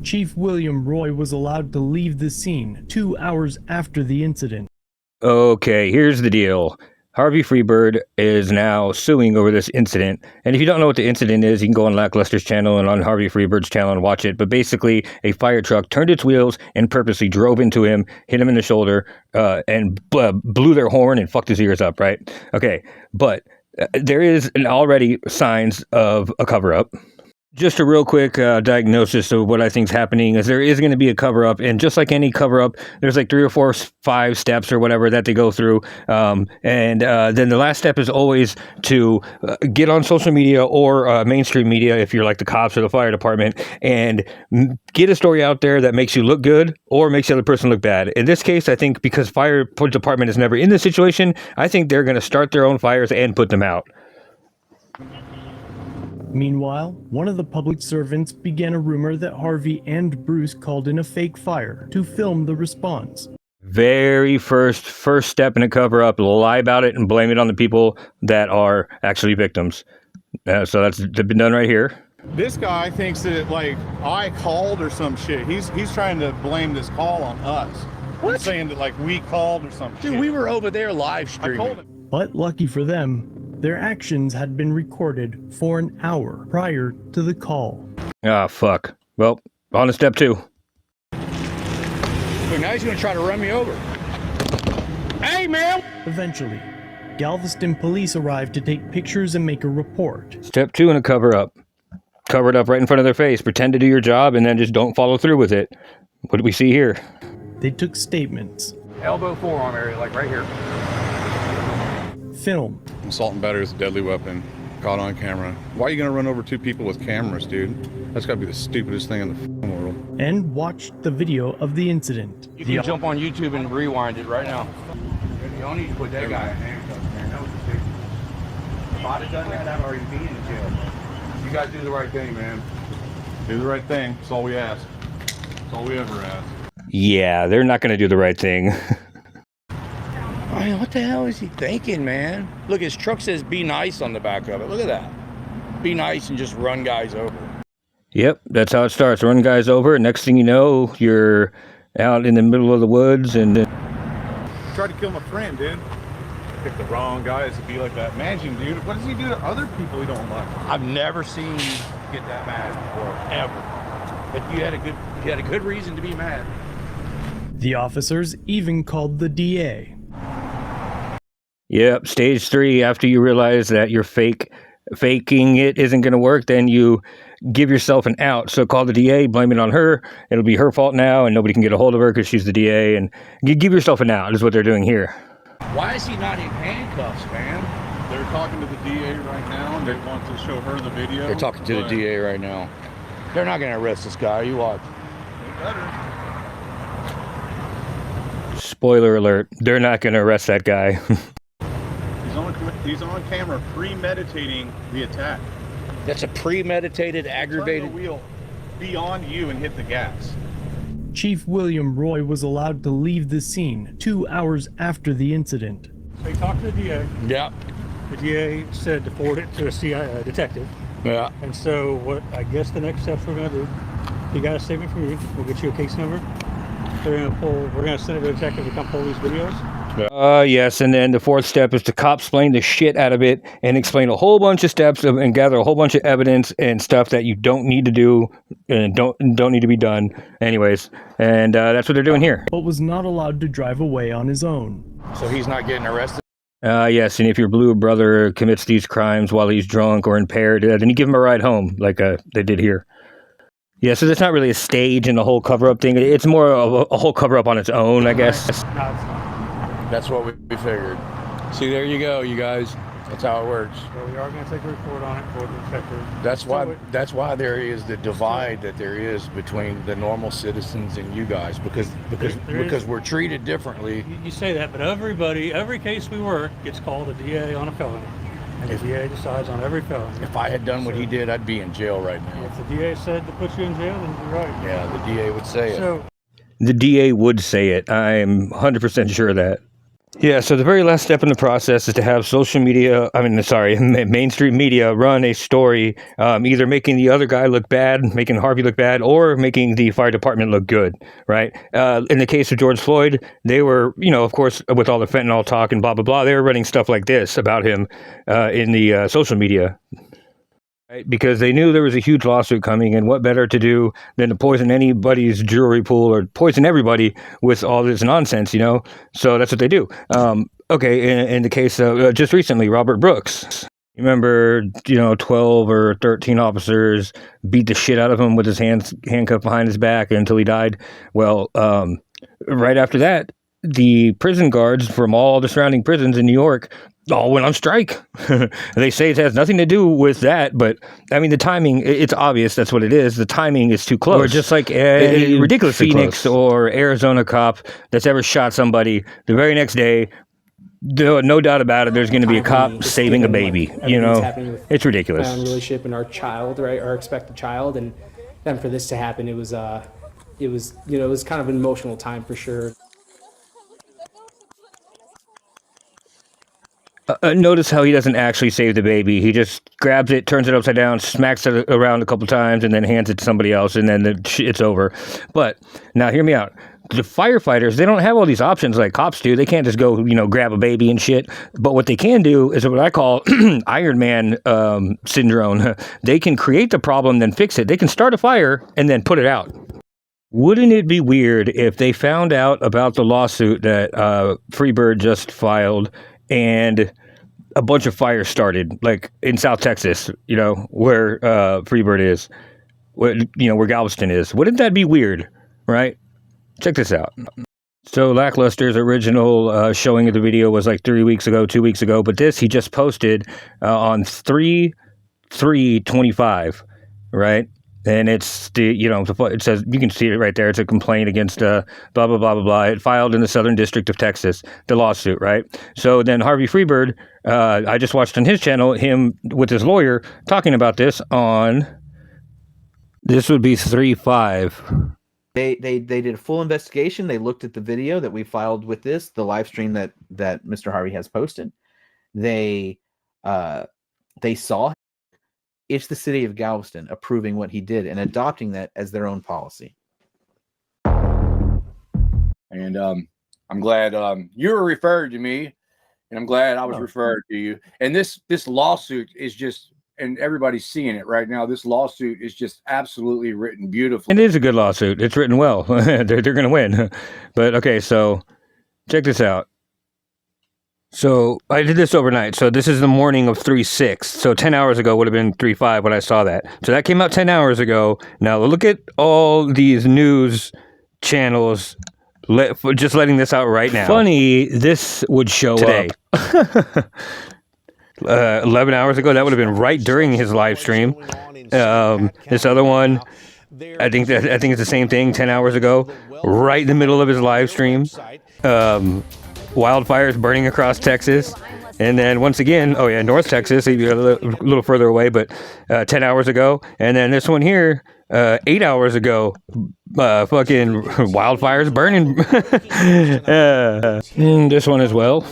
Chief William Roy was allowed to leave the scene 2 hours after the incident. Okay, here's the deal. Harvey Firebird is now suing over this incident. And if you don't know what the incident is, you can go on Lackluster's channel and on Harvey Firebird's channel and watch it. But basically, a fire truck turned its wheels and purposely drove into him, hit him in the shoulder, and blew their horn and fucked his ears up, right? Okay, but there is already signs of a cover-up. Just a real quick diagnosis of what I think is happening is there is going to be a cover-up, and just like any cover-up, there's like 3 or 4, 5 steps or whatever that they go through, and then the last step is always to get on social media or mainstream media if you're like the cops or the fire department, and get a story out there that makes you look good or makes the other person look bad. In this case, I think because fire department is never in this situation, I think they're going to start their own fires and put them out. Meanwhile, one of the public servants began a rumor that Harvey and Bruce called in a fake fire to film the response. Very first step in a cover-up, lie about it and blame it on the people that are actually victims. So that's been done right here. This guy thinks that like I called or some shit. He's trying to blame this call on us. What? He's saying that like we called or some shit. Dude, we were over there live streaming. I told him. But lucky for them, their actions had been recorded for an hour prior to the call. Ah, fuck. Well, on to step 2. Look, now he's gonna try to run me over. Hey, man! Eventually, Galveston police arrived to take pictures and make a report. Step 2 in a cover-up. Cover it up right in front of their face. Pretend to do your job and then just don't follow through with it. What do we see here? They took statements. Elbow forearm area, like right here. Film. Assault and battery is a deadly weapon. Caught on camera. Why are you gonna run over 2 people with cameras, dude? That's gotta be the stupidest thing in the f***ing world. And watched the video of the incident. You can jump on YouTube and rewind it right now. You don't need to put that guy in handcuffs, man. That was a mistake. If I'd have done that, I'd already be in jail. You guys do the right thing, man. Do the right thing. That's all we ask. That's all we ever ask. Yeah, they're not going to do the right thing. I mean, what the hell is he thinking, man? Look, his truck says be nice on the back of it. Look at that. Be nice and just run guys over. Yep, that's how it starts. Run guys over. Next thing you know, you're out in the middle of the woods and... Tried to kill my friend, dude. Pick the wrong guys to be like that. Imagine, dude. What does he do to other people he don't like? I've never seen you get that mad before, ever. But you had a good reason to be mad. The officers even called the DA. Yep, stage 3, after you realize that you're faking it isn't going to work, then you give yourself an out. So call the DA, blame it on her. It'll be her fault now, and nobody can get a hold of her because she's the DA. And you give yourself an out is what they're doing here. Why is he not in handcuffs, man? They're talking to the DA right now, and they want to show her the video. They're talking to the DA right now. They're not going to arrest this guy. You watch. They better. Spoiler alert, they're not going to arrest that guy. He's on camera premeditating the attack. That's a premeditated, aggravated... Turn the wheel beyond you and hit the gas. Chief William Roy was allowed to leave the scene 2 hours after the incident. They talked to the DA. Yeah. The DA said to forward it to a detective. Yeah. And so what I guess the next steps we're going to do, you got a statement from you, we'll get you a case number. We're going to send it to a detective to come pull these videos. Yes, and then the 4th step is to cop-splain the shit out of it and explain a whole bunch of steps and gather a whole bunch of evidence and stuff that you don't need to do and don't need to be done anyways. And that's what they're doing here. But was not allowed to drive away on his own. So he's not getting arrested? Yes, and if your blue brother commits these crimes while he's drunk or impaired, then you give him a ride home, like they did here. Yeah, so that's not really a stage in the whole cover-up thing. It's more of a whole cover-up on its own, I guess. No, it's not. That's what we figured. See, there you go, you guys. That's how it works. So we are going to take a report on it for the detective. That's why there is the divide that there is between the normal citizens and you guys, because we're treated differently. You say that, but every case we work gets called a DA on a felony. And the DA decides on every felony. If I had done what he did, I'd be in jail right now. If the DA said to put you in jail, then you're right. Yeah, the DA would say it. So The DA would say it. I'm 100% sure of that. Yeah, so the very last step in the process is to have social media, mainstream media run a story, either making the other guy look bad, making Harvey look bad, or making the fire department look good, right? In the case of George Floyd, they were, of course, with all the fentanyl talk and blah, blah, blah, they were running stuff like this about him in the social media. Right, because they knew there was a huge lawsuit coming, and what better to do than to poison anybody's jewelry pool or poison everybody with all this nonsense, So that's what they do. Okay, in the case of just recently, Robert Brooks. You remember, 12 or 13 officers beat the shit out of him with his hands handcuffed behind his back until he died. Well, right after that, the prison guards from all the surrounding prisons in New York all went on strike. They say it has nothing to do with that, but the timing, it's obvious that's what it is. The timing is too close. Or just like a ridiculously Phoenix close. Or Arizona cop that's ever shot somebody, the very next day, no doubt about it, there's going to be a cop saving a baby. It's ridiculous. Relationship and our child, right, our expected child, and then for this to happen, it was kind of an emotional time for sure. Notice how he doesn't actually save the baby. He just grabs it, turns it upside down, smacks it around a couple times, and then hands it to somebody else, and then it's over. But now hear me out. The firefighters, they don't have all these options like cops do. They can't just go, grab a baby and shit. But what they can do is what I call Iron Man syndrome. They can create the problem, then fix it. They can start a fire and then put it out. Wouldn't it be weird if they found out about the lawsuit that Freebird just filed and a bunch of fires started, like in South Texas, where Freebird is, where Galveston is? Wouldn't that be weird, right? Check this out. So Lackluster's original showing of the video was like 2 weeks ago, but this he just posted on 3/3/25, right? And it's it says, you can see it right there. It's a complaint against blah, blah, blah, blah, blah. It filed in the Southern District of Texas, the lawsuit, right? So then Harvey Freebird, I just watched on his channel, him with his lawyer talking about this on, this would be 3/5. They did a full investigation. They looked at the video that we filed with this, the live stream that Mr. Harvey has posted. They saw it's the city of Galveston approving what he did and adopting that as their own policy. And I'm glad you were referred to me, and I'm glad I was referred to you. And this lawsuit is just, and everybody's seeing it right now. This lawsuit is just absolutely written beautifully. It is a good lawsuit. It's written well. they're going to win. But okay, so check this out. So I did this overnight. So this is the morning of 3/6. So 10 hours ago would have been 3/5 when I saw that. So that came out 10 hours ago. Now look at all these news channels just letting this out right now. Funny, this would show today. Up. 11 hours ago, that would have been right during his live stream. This other one, I think it's the same thing. 10 hours ago, right in the middle of his live stream. Wildfires burning across Texas, and then once again, North Texas, a little further away, but 10 hours ago, and then this one here, 8 hours ago, fucking wildfires burning. This one as well.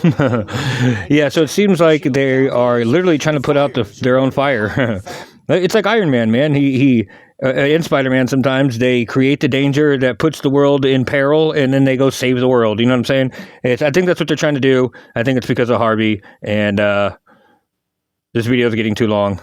Yeah, so it seems like they are literally trying to put out their own fire. It's like Iron Man, man. He in Spider-Man, sometimes they create the danger that puts the world in peril, and then they go save the world. You know what I'm saying? I think that's what they're trying to do. I think it's because of Harvey, and this video is getting too long.